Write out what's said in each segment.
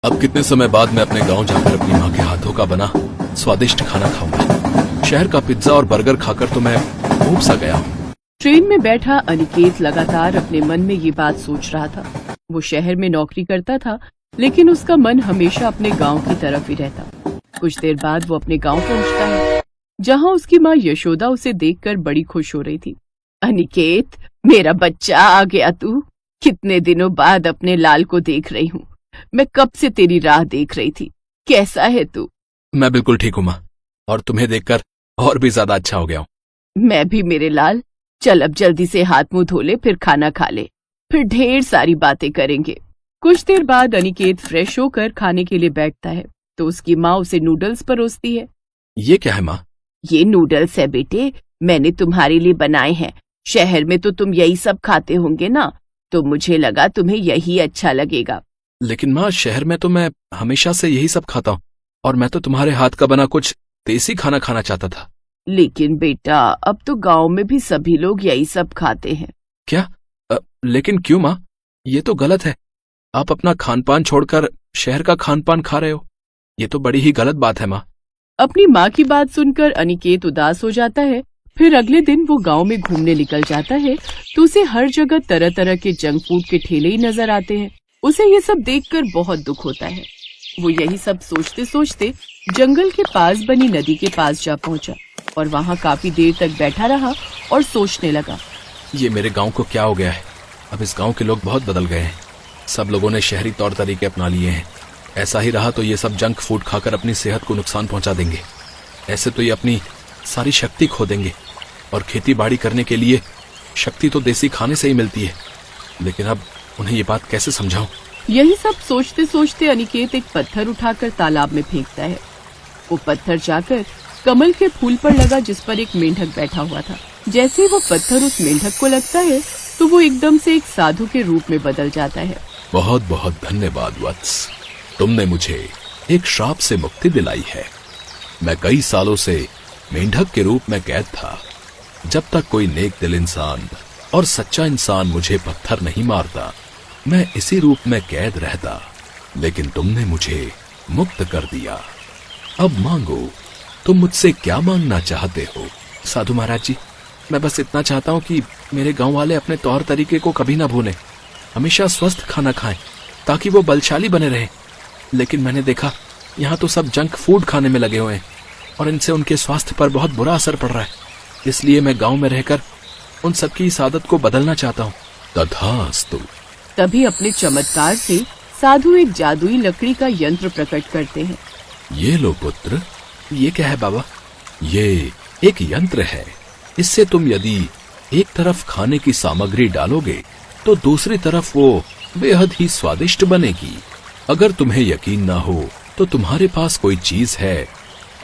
अब कितने समय बाद मैं अपने गांव जाकर अपनी माँ के हाथों का बना स्वादिष्ट खाना खाऊंगा। शहर का पिज्जा और बर्गर खाकर तो मैं ऊब सा गया हूँ। ट्रेन में बैठा अनिकेत लगातार अपने मन में ये बात सोच रहा था। वो शहर में नौकरी करता था, लेकिन उसका मन हमेशा अपने गांव की तरफ ही रहता। कुछ देर बाद वो अपने गांव पहुंचता है, जहां उसकी माँ यशोदा उसे देखकर बड़ी खुश हो रही थी। अनिकेत, मेरा बच्चा आ गया तू। कितने दिनों बाद अपने लाल को देख रही हूँ। मैं कब से तेरी राह देख रही थी। कैसा है तू? मैं बिल्कुल ठीक हूँ माँ, और तुम्हें देखकर और भी ज्यादा अच्छा हो गया हूँ। मैं भी मेरे लाल। चल अब जल्दी से हाथ मुंह धो ले, फिर खाना खा ले, फिर ढेर सारी बातें करेंगे। कुछ देर बाद अनिकेत फ्रेश होकर खाने के लिए बैठता है तो उसकी माँ उसे नूडल्स परोसती है। ये क्या है माँ? ये नूडल्स है बेटे, मैंने तुम्हारे लिए बनाए हैं। शहर में तो तुम यही सब खाते होंगे ना, तो मुझे लगा तुम्हें यही अच्छा लगेगा। लेकिन माँ, शहर में तो मैं हमेशा से यही सब खाता हूँ, और मैं तो तुम्हारे हाथ का बना कुछ देसी खाना खाना चाहता था। लेकिन बेटा, अब तो गांव में भी सभी लोग यही सब खाते हैं। क्या? लेकिन क्यों माँ? ये तो गलत है। आप अपना खान पान छोड़कर शहर का खान पान खा रहे हो। ये तो बड़ी ही गलत बात है माँ। अपनी माँ की बात सुनकर अनिकेत उदास हो जाता है। फिर अगले दिन वो गांव में घूमने निकल जाता है तो उसे हर जगह तरह तरह के जंक फूड के ठेले ही नजर आते हैं। उसे ये सब देखकर बहुत दुख होता है। वो यही सब सोचते सोचते जंगल के पास बनी नदी के पास जा पहुंचा और वहाँ काफी देर तक बैठा रहा और सोचने लगा। ये मेरे गांव को क्या हो गया है? अब इस गांव के लोग बहुत बदल गए हैं। सब लोगों ने शहरी तौर तरीके अपना लिए हैं। ऐसा ही रहा तो ये सब जंक फूड खाकर अपनी सेहत को नुकसान पहुंचा देंगे। ऐसे तो ये अपनी सारी शक्ति खो देंगे, और खेती बाड़ी करने के लिए शक्ति तो देसी खाने से ही मिलती है। लेकिन अब उन्हें ये बात कैसे समझाऊं? यही सब सोचते सोचते अनिकेत एक पत्थर उठाकर तालाब में फेंकता है। वो पत्थर जाकर कमल के फूल पर लगा, जिस पर एक मेंढक बैठा हुआ था। जैसे ही वो पत्थर उस मेंढक को लगता है तो वो एकदम से एक साधु के रूप में बदल जाता है। बहुत बहुत धन्यवाद वत्स, तुमने मुझे एक श्राप से मुक्ति दिलाई है। मैं कई सालों से मेंढक के रूप में कैद था। जब तक कोई नेक दिल इंसान और सच्चा इंसान मुझे पत्थर नहीं मारता, मैं इसी रूप में कैद रहता। लेकिन तुमने मुझे मुक्त कर दिया। अब मांगो, तुम मुझसे क्या मांगना चाहते हो? साधु महाराज जी, मैं बस इतना चाहता हूँ कि मेरे गांव वाले अपने तौर तरीके को कभी ना भूलें, हमेशा स्वस्थ खाना खाएं ताकि वो बलशाली बने रहें। लेकिन मैंने देखा यहाँ तो सब जंक फूड खाने में लगे हुए हैं और इनसे उनके स्वास्थ्य पर बहुत बुरा असर पड़ रहा है। इसलिए मैं गांव में रहकर उन सबकी इस आदत को बदलना चाहता हूँ। तथास्तु। तभी अपने चमत्कार से साधु एक जादुई लकड़ी का यंत्र प्रकट करते हैं। ये लो पुत्र। ये क्या है बाबा? ये एक यंत्र है। इससे तुम यदि एक तरफ खाने की सामग्री डालोगे तो दूसरी तरफ वो बेहद ही स्वादिष्ट बनेगी। अगर तुम्हें यकीन ना हो तो तुम्हारे पास कोई चीज है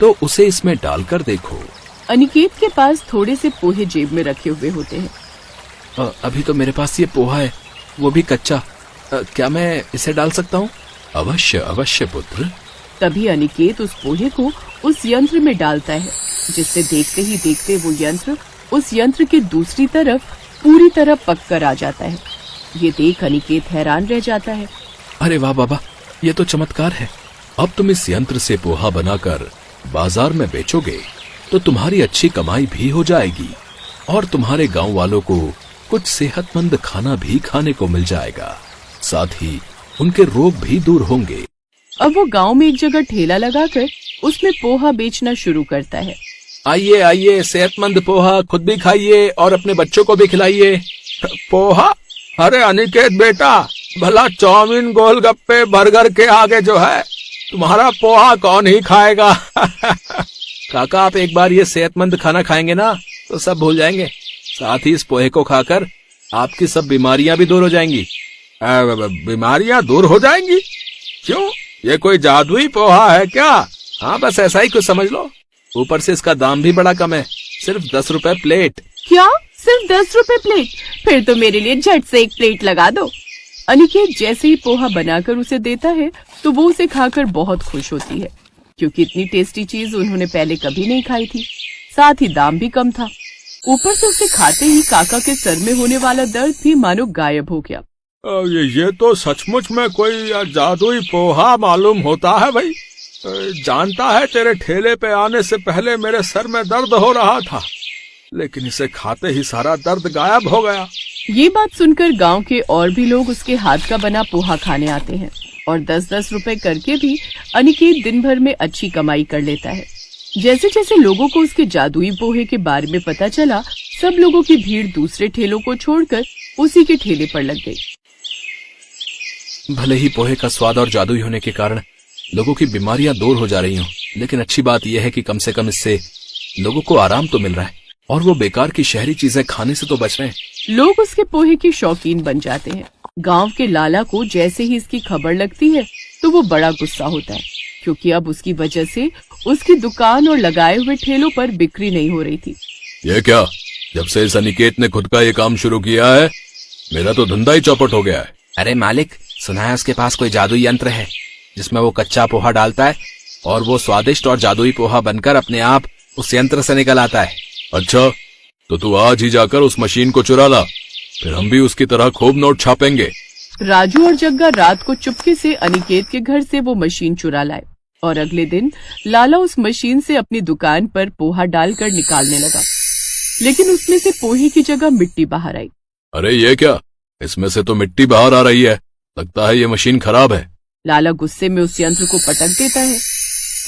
तो उसे इसमें डालकर देखो। अनिकेत के पास थोड़े से पोहे जेब में रखे हुए होते हैं। अभी तो मेरे पास ये पोहा है, वो भी कच्चा। क्या मैं इसे डाल सकता हूँ? अवश्य अवश्य पुत्र। तभी अनिकेत उस पोहे को उस यंत्र में डालता है, जिससे देखते ही देखते वो यंत्र उस यंत्र के दूसरी तरफ पूरी तरह पक कर आ जाता है। ये देख अनिकेत हैरान रह जाता है। अरे वाह बाबा, ये तो चमत्कार है। अब तुम इस यंत्र से पोहा बनाकर बाजार में बेचोगे तो तुम्हारी अच्छी कमाई भी हो जाएगी, और तुम्हारे गांव वालों को कुछ सेहतमंद खाना भी खाने को मिल जाएगा। साथ ही उनके रोग भी दूर होंगे। अब वो गांव में एक जगह ठेला लगाकर उसमें पोहा बेचना शुरू करता है। आइए आइए, सेहतमंद पोहा खुद भी खाइए और अपने बच्चों को भी खिलाइए। पोहा? अरे अनिकेत बेटा, भला चाउमीन गोलगप्पे बर्गर के आगे जो है तुम्हारा पोहा कौन ही खाएगा? काका, आप एक बार ये सेहतमंद खाना खाएंगे ना तो सब भूल जाएंगे। साथ ही इस पोहे को खाकर आपकी सब बीमारियां भी दूर हो जाएंगी। बीमारियां दूर हो जाएंगी? क्यों, ये कोई जादुई पोहा है क्या? हाँ, बस ऐसा ही कुछ समझ लो। ऊपर से इसका दाम भी बड़ा कम है, सिर्फ 10 रुपए प्लेट। क्या? सिर्फ 10 रुपए प्लेट? फिर तो मेरे लिए झट से एक प्लेट लगा दो। अनिकेत जैसे ही पोहा बनाकर उसे देता है तो वो उसे खाकर बहुत खुश होती है, क्योंकि इतनी टेस्टी चीज उन्होंने पहले कभी नहीं खाई थी। साथ ही दाम भी कम था। ऊपर से उसे खाते ही काका के सर में होने वाला दर्द भी मानो गायब हो गया। ये तो सचमुच में कोई जादुई पोहा मालूम होता है भाई। जानता है तेरे ठेले पे आने से पहले मेरे सर में दर्द हो रहा था, लेकिन इसे खाते ही सारा दर्द गायब हो गया। ये बात सुनकर गांव के और भी लोग उसके हाथ का बना पोहा खाने आते हैं और 10-10 रुपए करके भी अनिकेत दिन भर में अच्छी कमाई कर लेता है। जैसे जैसे लोगों को उसके जादुई पोहे के बारे में पता चला, सब लोगों की भीड़ दूसरे ठेलों को छोड़कर उसी के ठेले पर लग गई। भले ही पोहे का स्वाद और जादुई होने के कारण लोगों की बीमारियां दूर हो जा रही हों, लेकिन अच्छी बात यह है कि कम से कम इससे लोगों को आराम तो मिल रहा है और वो बेकार की शहरी चीजें खाने से तो बच रहे हैं। लोग उसके पोहे के शौकीन बन जाते हैं। गांव के लाला को जैसे ही इसकी खबर लगती है तो वो बड़ा गुस्सा होता है, क्योंकि अब उसकी वजह से उसकी दुकान और लगाए हुए ठेलों पर बिक्री नहीं हो रही थी। ये क्या, जब से इस अनिकेत ने खुद का ये काम शुरू किया है मेरा तो धंधा ही चौपट हो गया है। अरे मालिक, सुना है उसके पास कोई जादुई यंत्र है जिसमें वो कच्चा पोहा डालता है और वो स्वादिष्ट और जादुई पोहा बनकर अपने आप उस यंत्र से निकल आता है। अच्छा, तो तू आज ही जाकर उस मशीन को चुरा ला, फिर हम भी उसकी तरह खूब नोट छापेंगे। राजू और जग्गा रात को चुपके से अनिकेत के घर से वो मशीन चुरा लाए और अगले दिन लाला उस मशीन से अपनी दुकान पर पोहा डालकर निकालने लगा, लेकिन उसमें से पोहे की जगह मिट्टी बाहर आई। अरे ये क्या, इसमें से तो मिट्टी बाहर आ रही है, लगता है ये मशीन खराब है। लाला गुस्से में उस यंत्र को पटक देता है।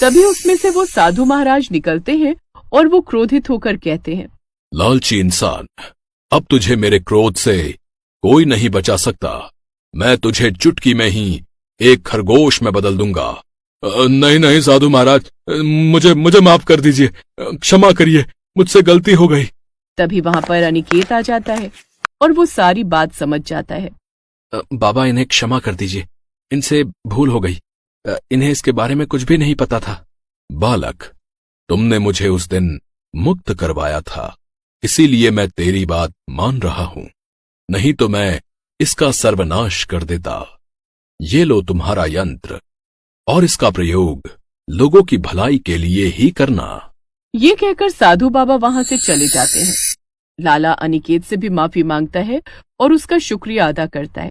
तभी उसमें से वो साधु महाराज निकलते हैं और वो क्रोधित होकर कहते हैं, लालची इंसान, अब तुझे मेरे क्रोध से कोई नहीं बचा सकता। मैं तुझे चुटकी में ही एक खरगोश में बदल दूंगा। नहीं नहीं साधु महाराज, मुझे माफ कर दीजिए, क्षमा करिए, मुझसे गलती हो गई। तभी वहां पर अनिकेत आ जाता है और वो सारी बात समझ जाता है। बाबा, इन्हें क्षमा कर दीजिए, इनसे भूल हो गई, इन्हें इसके बारे में कुछ भी नहीं पता था। बालक, तुमने मुझे उस दिन मुक्त करवाया था, इसीलिए मैं तेरी बात मान रहा हूं, नहीं तो मैं इसका सर्वनाश कर देता। ये लो तुम्हारा यंत्र और इसका प्रयोग लोगों की भलाई के लिए ही करना। ये कहकर साधु बाबा वहां से चले जाते हैं। लाला अनिकेत से भी माफी मांगता है और उसका शुक्रिया अदा करता है।